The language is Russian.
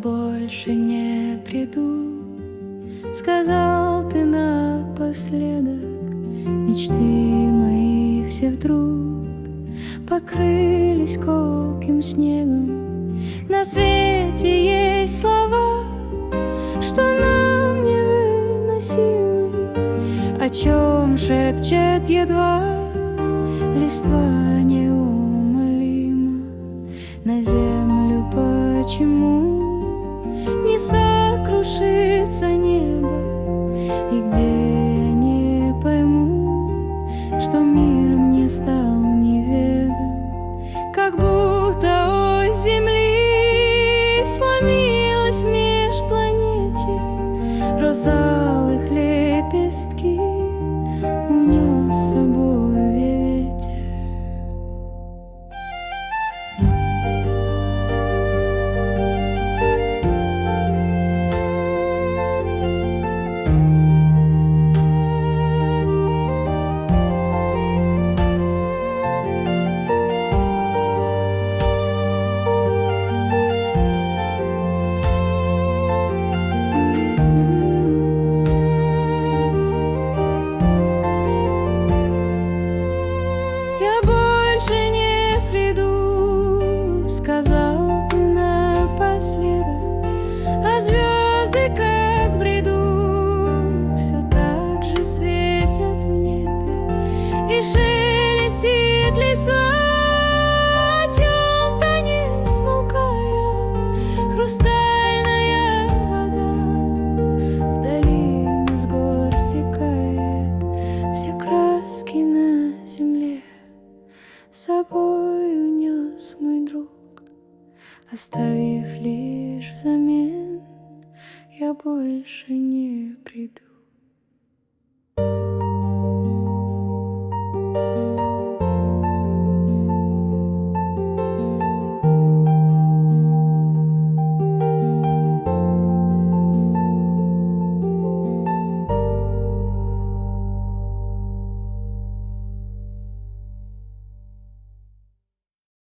больше не приду, сказал ты напоследок. Мечты мои все вдруг покрылись колким снегом. На свете есть слова, что нам невыносимы, о чем шепчет едва листва неумолимо. На землю почему не сокрушится небо, и где я не пойму, что мир мне стал неведом, как будто ось земли сломилась в межпланете, розалых лепестки унес с собой ветер. Сказал ты напоследок, а звезды, как в бреду, все так же светят в небе, и шелестит листва, о чем-то не смолкая. Хрустальная вода вдали с гор стекает, все краски на земле с собой унес мой друг, оставив лишь взамен: я больше не приду.